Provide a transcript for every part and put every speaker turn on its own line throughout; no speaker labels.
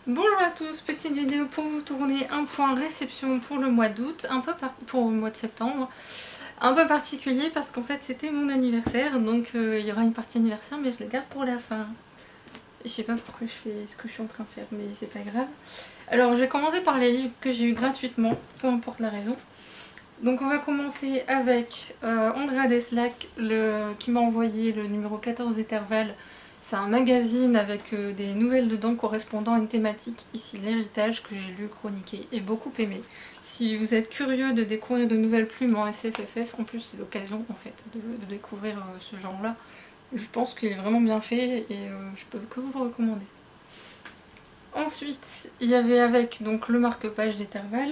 Bonjour à tous, petite vidéo pour vous tourner un point réception pour le mois d'août, pour le mois de septembre. Un peu particulier parce qu'en fait c'était mon anniversaire, donc il y aura une partie anniversaire mais je le garde pour la fin. Je sais pas pourquoi je fais ce que je suis en train de faire mais c'est pas grave. Alors je vais commencer par les livres que j'ai eu gratuitement, peu importe la raison. Donc on va commencer avec Andrea Deslac qui m'a envoyé le numéro 14 d'Intervalle. C'est un magazine avec des nouvelles dedans correspondant à une thématique, ici l'héritage, que j'ai lu, chroniqué et beaucoup aimé. Si vous êtes curieux de découvrir de nouvelles plumes en SFFF, en plus c'est l'occasion en fait de découvrir ce genre-là. Je pense qu'il est vraiment bien fait et je peux que vous le recommander. Ensuite, il y avait avec donc le marque-page d'Intervalle.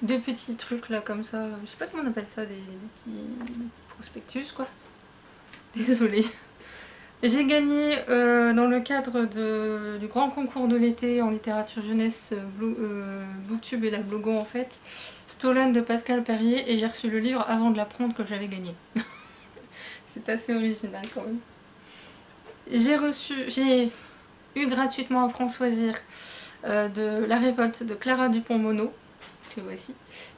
Deux petits trucs là comme ça, je sais pas comment on appelle ça, des petits prospectus quoi. Désolée. J'ai gagné dans le cadre du grand concours de l'été en littérature jeunesse Booktube et la Blogo en fait, Stolen de Pascal Perrier, et j'ai reçu le livre avant de l'apprendre que j'avais gagné. C'est assez original quand même. J'ai eu gratuitement à Françoisir de La Révolte de Clara Dupont-Mono, que voici.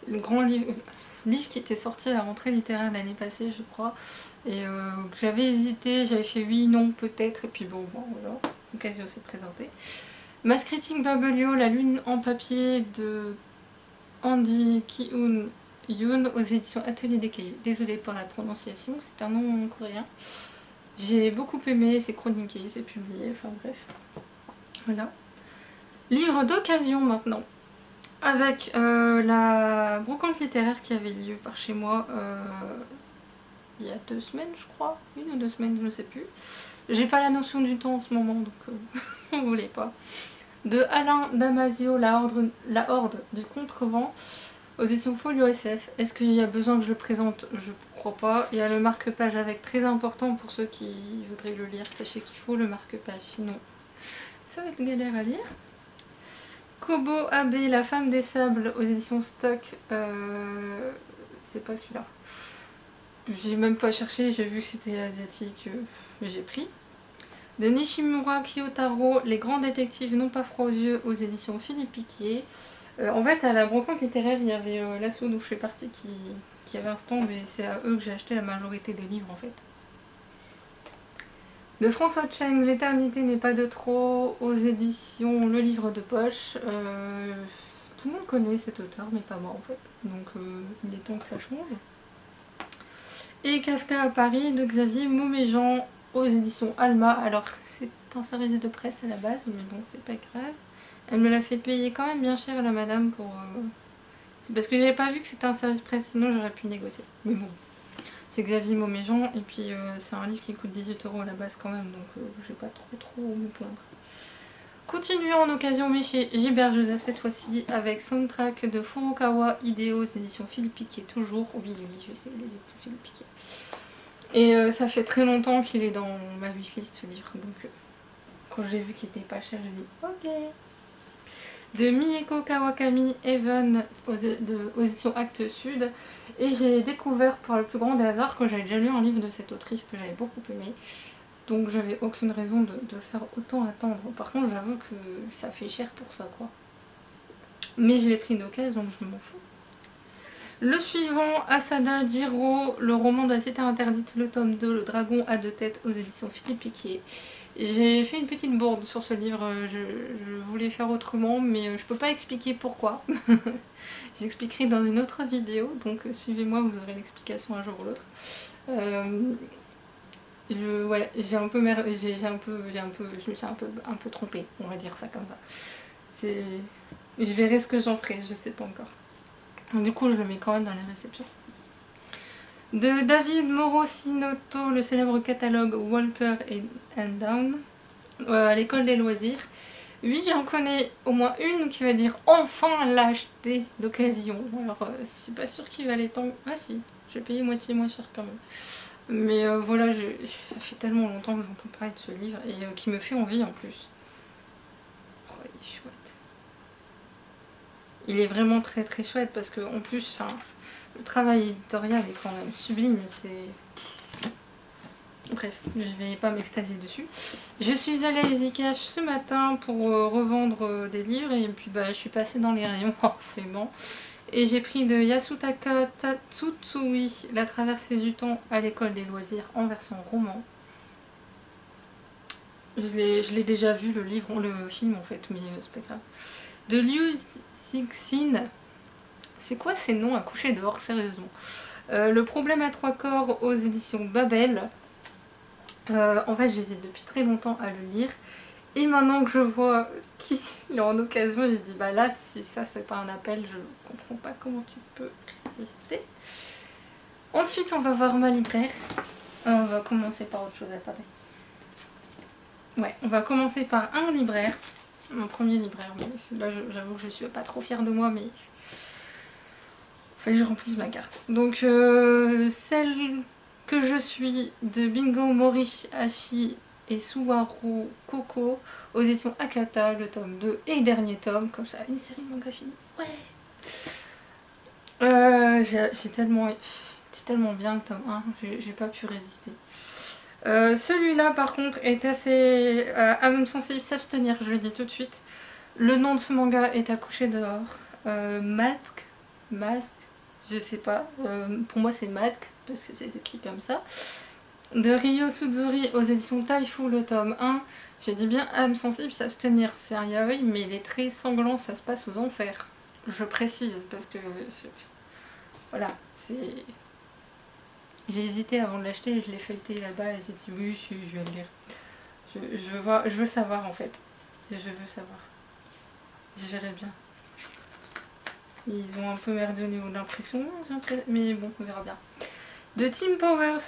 Le grand livre qui était sorti à la rentrée littéraire l'année passée je crois, et j'avais hésité, j'avais fait oui, non, peut-être, et puis bon voilà, l'occasion s'est présentée. Mass Critique Babelio, La Lune en papier de Andy Ki-hoon Yoon aux éditions Atelier des Cahiers. Désolée pour la prononciation, c'est un nom coréen. J'ai beaucoup aimé, c'est chroniqué, c'est publié, enfin bref. Voilà. Livre d'occasion maintenant. Avec la brocante littéraire qui avait lieu par chez moi il y a 2 semaines je crois, 1 ou 2 semaines, je ne sais plus. J'ai pas la notion du temps en ce moment donc on voulait pas. De Alain Damasio, la Horde du Contrevent, aux éditions Folio SF. Est-ce qu'il y a besoin que je le présente? Je crois pas. Il y a le marque-page avec, très important pour ceux qui voudraient le lire, sachez qu'il faut le marque-page, sinon ça va être galère à lire. Kobo Abe, La Femme des Sables, aux éditions Stock. C'est pas celui-là. J'ai même pas cherché, j'ai vu que c'était asiatique, j'ai pris. De Nishimura Kiyotaro, Les Grands Détectives n'ont pas froid aux yeux, aux éditions Philippe Piquier. En fait, à la brocante littéraire, il y avait l'asso d'où je fais partie qui avait un stand, et c'est à eux que j'ai acheté la majorité des livres en fait. De François Cheng, L'éternité n'est pas de trop, aux éditions Le Livre de Poche. Tout le monde connaît cet auteur, mais pas moi en fait. Donc il est temps que ça change. Et Kafka à Paris de Xavier Mauméjean aux éditions Alma. Alors c'est un service de presse à la base, mais bon c'est pas grave. Elle me l'a fait payer quand même bien cher à la madame pour... C'est parce que j'avais pas vu que c'était un service presse, sinon j'aurais pu négocier. Mais bon. C'est Xavier Mauméjean, et puis c'est un livre qui coûte 18 € à la base quand même, donc je vais pas trop me plaindre. Continuons en occasion, mais chez Gilbert Joseph cette fois-ci, avec Soundtrack de Furukawa Hideo aux éditions Philippe Piquier, toujours. Oui, je sais, les éditions Philippe Piquier. Et ça fait très longtemps qu'il est dans ma wishlist ce livre, donc quand j'ai vu qu'il était pas cher, j'ai dit ok. De Mieko Kawakami Even aux éditions Actes Sud, et j'ai découvert par le plus grand des hasards que j'avais déjà lu un livre de cette autrice que j'avais beaucoup aimé, donc j'avais aucune raison de faire autant attendre. Par contre j'avoue que ça fait cher pour ça quoi, mais je l'ai pris d'occasion donc je m'en fous. Le suivant, Asada Jiro, le roman de la cité interdite, le tome 2, Le dragon à 2 têtes aux éditions Philippe Piquier. J'ai fait une petite bourde sur ce livre, je voulais faire autrement, mais je peux pas expliquer pourquoi. J'expliquerai dans une autre vidéo, donc suivez-moi, vous aurez l'explication un jour ou l'autre. Ouais, je me suis un peu trompée, on va dire ça comme ça. Je verrai ce que j'en ferai, je sais pas encore. Du coup, je le mets quand même dans les réceptions. De David Morosinoto, le célèbre catalogue Walker and Down, à l'école des loisirs. Oui, j'en connais au moins une qui va dire enfin l'acheter d'occasion. Alors, je suis pas sûre qu'il va aller tant. Ah si, j'ai payé moitié moins cher quand même. Mais voilà, ça fait tellement longtemps que j'entends parler de ce livre et qui me fait envie en plus. Oh, il est chouette. Il est vraiment très très chouette parce que en plus, le travail éditorial est quand même sublime. Bref, je vais pas m'extasier dessus. Je suis allée à Easycash ce matin pour revendre des livres et puis bah, je suis passée dans les rayons forcément. Et j'ai pris de Yasutaka Tsutsui, La traversée du temps à l'école des loisirs en version roman. Je l'ai déjà vu le livre, le film en fait, mais c'est pas grave. De Liu Cixin. C'est quoi ces noms à coucher dehors, sérieusement? Le problème à trois corps aux éditions Babel. En fait, j'hésite depuis très longtemps à le lire. Et maintenant que je vois qu'il est en occasion, j'ai dit bah là, si ça c'est pas un appel, je comprends pas comment tu peux résister. Ensuite, on va voir ma libraire. On va commencer par autre chose, attendez. Ouais, on va commencer par un libraire. Mon premier libraire. Mais là, j'avoue que je suis pas trop fière de moi, mais il fallait que je remplisse ma carte. Donc, celle que je suis de Bingo Morihashi et Suwaru Koko aux éditions Akata, le tome 2 et dernier tome, comme ça, une série de manga finie. Ouais. J'ai tellement... C'est tellement bien le tome 1, j'ai pas pu résister. Celui-là par contre est assez âme sensible, s'abstenir, je le dis tout de suite. Le nom de ce manga est à coucher dehors. Mask, je sais pas, pour moi c'est Matk, parce que c'est écrit comme ça. De Ryo Suzuri aux éditions Taifu, le tome 1. J'ai dit bien âme sensible, s'abstenir, c'est un yaoi, mais il est très sanglant, ça se passe aux enfers. Je précise, parce que... Voilà, c'est... J'ai hésité avant de l'acheter et je l'ai feuilleté là-bas et j'ai dit oui, si, je vais le lire. Je veux savoir en fait. Je veux savoir. Je verrai bien. Ils ont un peu merdé au niveau de l'impression, mais bon, on verra bien. De Tim Powers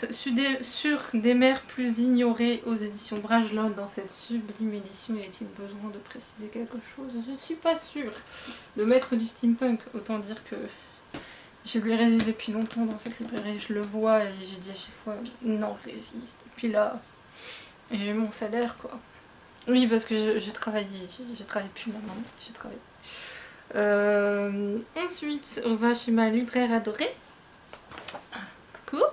sur des mers plus ignorées aux éditions Brajlon. Dans cette sublime édition, y a-t-il besoin de préciser quelque chose? Je ne suis pas sûre. Le maître du steampunk, autant dire que je lui résiste depuis longtemps dans cette librairie. Je le vois et j'ai dit à chaque fois non, résiste. Et puis là, j'ai eu mon salaire quoi. Oui, parce que je travaillais, je travaille plus maintenant, je travaille. Ensuite, on va chez ma libraire adorée. Coucou.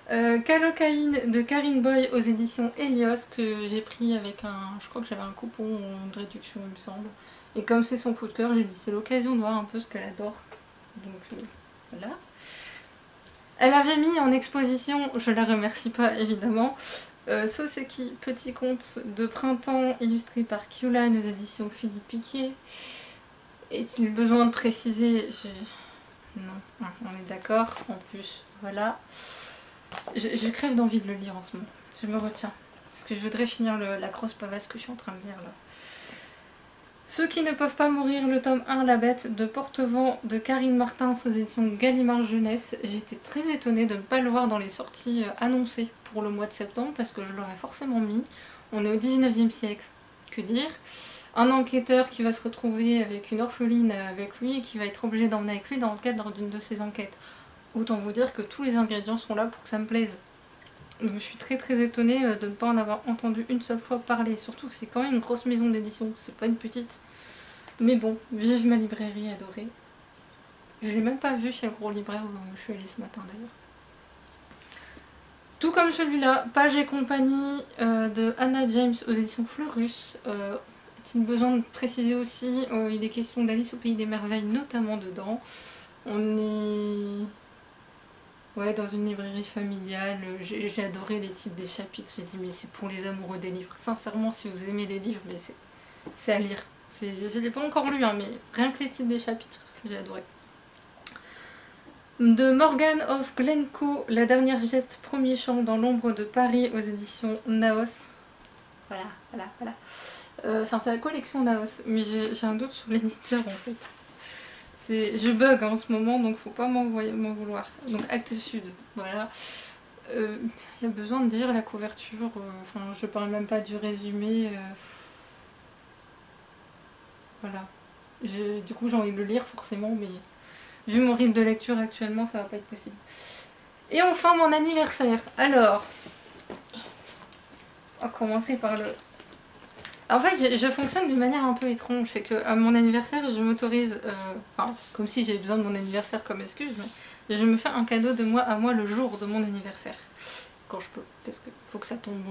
Calocaïne de Karine Boy aux éditions Helios que j'ai pris avec un... Je crois que j'avais un coupon de réduction il me semble. Et comme c'est son coup de cœur, j'ai dit c'est l'occasion de voir un peu ce qu'elle adore. Donc voilà. Elle avait mis en exposition, je la remercie pas évidemment, Soseki, petit conte de printemps illustré par Q-Line aux éditions Philippe Piquet. Est-il besoin de préciser? Non, on est d'accord, en plus, voilà. Je crève d'envie de le lire en ce moment, je me retiens. Parce que je voudrais finir la grosse pavasse que je suis en train de lire là. Ceux qui ne peuvent pas mourir, le tome 1, La Bête de Porte-Vent de Karine Martin aux éditions Gallimard Jeunesse. J'étais très étonnée de ne pas le voir dans les sorties annoncées pour le mois de septembre parce que je l'aurais forcément mis. On est au 19e siècle, que dire. Un enquêteur qui va se retrouver avec une orpheline avec lui et qui va être obligé d'emmener avec lui dans le cadre d'une de ses enquêtes. Autant vous dire que tous les ingrédients sont là pour que ça me plaise. Donc je suis très étonnée de ne pas en avoir entendu une seule fois parler, surtout que c'est quand même une grosse maison d'édition, c'est pas une petite. Mais bon, vive ma librairie adorée. Je l'ai même pas vu chez Gros Libraire où je suis allée ce matin d'ailleurs. Tout comme celui-là, Page et compagnie de Anna James aux éditions Fleurus. Est-il besoin de préciser aussi, il est question d'Alice au Pays des Merveilles notamment dedans. On est... Ouais, dans une librairie familiale, j'ai adoré les titres des chapitres, j'ai dit mais c'est pour les amoureux des livres. Sincèrement, si vous aimez les livres, c'est à lire. Je ne l'ai pas encore lu, hein, mais rien que les titres des chapitres, j'ai adoré. De Morgan of Glencoe, La dernière geste, premier chant dans l'ombre de Paris aux éditions Naos. Voilà. Enfin, c'est la collection Naos, mais j'ai un doute sur l'éditeur en fait. Je bug en ce moment, donc faut pas m'en vouloir. Donc Actes Sud, voilà. Il y a besoin de dire la couverture, enfin je parle même pas du résumé. Voilà. Du coup j'ai envie de le lire forcément, mais vu mon rythme de lecture actuellement, ça va pas être possible. Et enfin mon anniversaire. Alors, on va commencer par le... En fait, je fonctionne d'une manière un peu étrange, c'est que à mon anniversaire, je m'autorise, enfin, comme si j'avais besoin de mon anniversaire comme excuse, mais je me fais un cadeau de moi à moi le jour de mon anniversaire. quand je peux, parce qu'il faut que ça tombe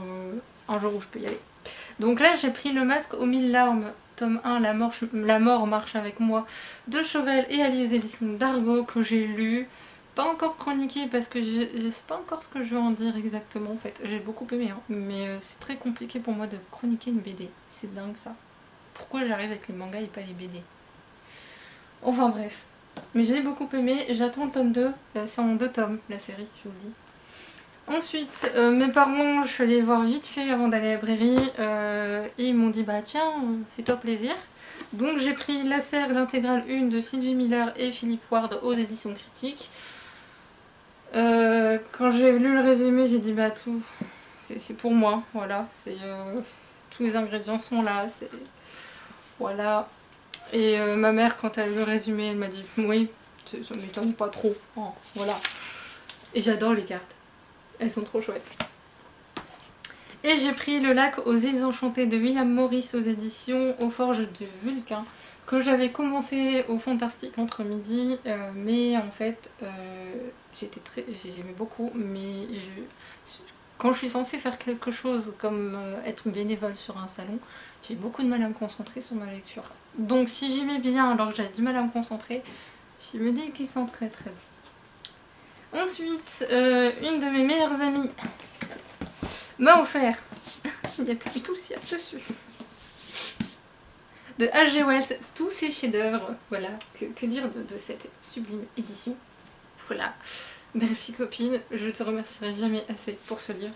un jour où je peux y aller. Donc là j'ai pris Le Masque aux 1000 larmes, tome 1, La mort marche avec moi, de Chauvel et Alice éditions d'Argo, que j'ai lu. Pas encore chroniqué parce que je sais pas encore ce que je veux en dire exactement en fait. J'ai beaucoup aimé hein, mais c'est très compliqué pour moi de chroniquer une BD. C'est dingue ça. Pourquoi j'arrive avec les mangas et pas les BD? Enfin bref. Mais j'ai beaucoup aimé, j'attends le tome 2, c'est en 2 tomes la série, je vous le dis. Ensuite, mes parents, je suis allée voir vite fait avant d'aller à la librairie et ils m'ont dit bah tiens, fais-toi plaisir. Donc j'ai pris La Serre, l'intégrale 1 de Sylvie Miller et Philippe Ward aux éditions critiques. Quand j'ai lu le résumé, j'ai dit bah tout, c'est pour moi, voilà, tous les ingrédients sont là, voilà. Et ma mère, quand elle a lu le résumé, elle m'a dit oui, ça m'étonne pas trop, hein, voilà. Et j'adore les cartes, elles sont trop chouettes. Et j'ai pris Le Lac aux îles Enchantées de William Morris aux éditions Aux Forges de Vulcain, que j'avais commencé au Fantastique entre midi, mais en fait j'aimais beaucoup, mais quand je suis censée faire quelque chose comme être bénévole sur un salon, j'ai beaucoup de mal à me concentrer sur ma lecture. Donc si j'aimais bien alors que j'avais du mal à me concentrer, je me dis qu'ils sont très très bons. Ensuite, une de mes meilleures amies m'a offert, il n'y a plus tout ça dessus, de H.G. Wells, tous ses chefs-d'œuvre, voilà, que dire de cette sublime édition, voilà. Merci copine, je te remercierai jamais assez pour ce livre.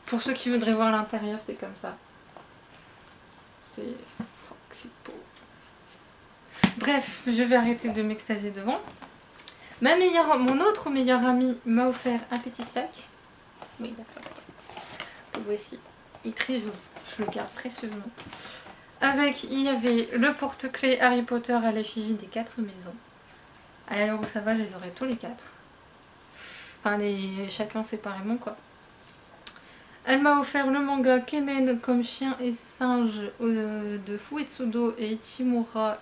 Pour ceux qui voudraient voir l'intérieur, c'est comme ça. C'est beau. Bref, je vais arrêter de m'extasier devant. Mon autre meilleure amie m'a offert un petit sac. Oui, d'accord. Le voici. Il est très joli. Je le garde précieusement. Avec, il y avait le porte-clés Harry Potter à l'effigie des 4 maisons. À l'heure où ça va, je les aurai tous les 4. Enfin, chacun séparément, quoi. Elle m'a offert le manga Kennen comme chien et singe de Fuetsudo et Ichimura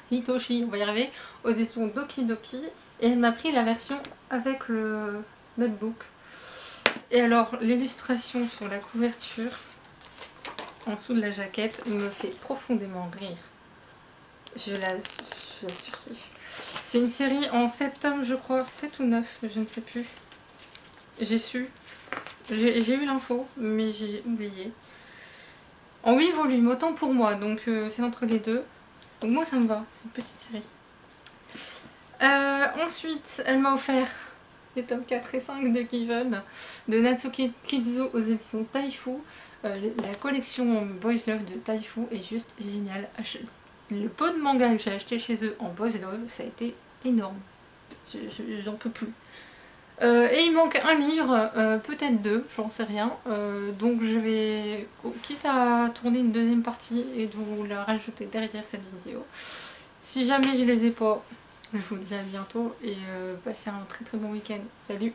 Hitoshi, on va y arriver, aux éditions Doki Doki. Et elle m'a pris la version avec le notebook. Et alors, l'illustration sur la couverture, en dessous de la jaquette, me fait profondément rire. Je la surkiffe. C'est une série en 7 tomes, je crois. 7 ou 9, je ne sais plus. J'ai su. J'ai eu l'info, mais j'ai oublié. En 8 volumes, autant pour moi. Donc c'est entre les deux. Donc moi ça me va, c'est une petite série. Ensuite, elle m'a offert les tomes 4 et 5 de Given, de Natsuki Kizu aux éditions Taifu. La collection Boys Love de Taifu est juste géniale. Le pot de manga que j'ai acheté chez eux en Boys Love, ça a été énorme. J'en peux plus. Et il manque un livre, peut-être 2, j'en sais rien. Donc je vais, quitte à tourner une deuxième partie et de vous la rajouter derrière cette vidéo. Si jamais je les ai pas, je vous dis à bientôt et passez un très très bon week-end. Salut!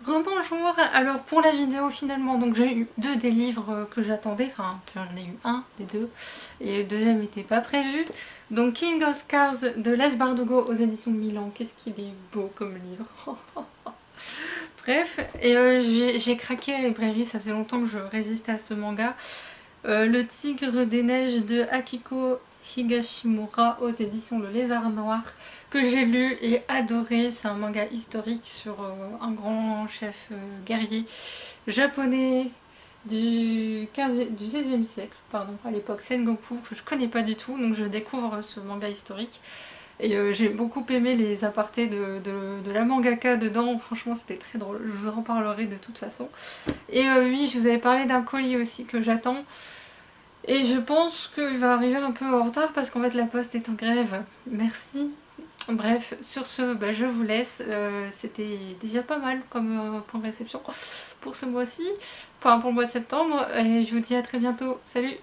Rebonjour, alors pour la vidéo finalement, donc j'ai eu 2 des livres que j'attendais, enfin j'en ai eu un des 2 et le deuxième n'était pas prévu. Donc King of Scars de Les Bardugo aux éditions Milan, qu'est-ce qu'il est beau comme livre. Bref, et j'ai craqué à la librairie, ça faisait longtemps que je résistais à ce manga. Le Tigre des Neiges de Akiko Higashimura aux éditions Le Lézard Noir, que j'ai lu et adoré. C'est un manga historique sur un grand chef guerrier japonais du XVIe siècle, pardon, à l'époque Sengoku, que je connais pas du tout, donc je découvre ce manga historique. Et j'ai beaucoup aimé les apartés de la mangaka dedans, franchement c'était très drôle, je vous en parlerai de toute façon. Et oui, je vous avais parlé d'un colis aussi que j'attends. Et je pense qu'il va arriver un peu en retard parce qu'en fait la poste est en grève. Merci. Bref, sur ce, bah, je vous laisse. C'était déjà pas mal comme point de réception pour ce mois-ci. Enfin, pour le mois de septembre. Et je vous dis à très bientôt. Salut!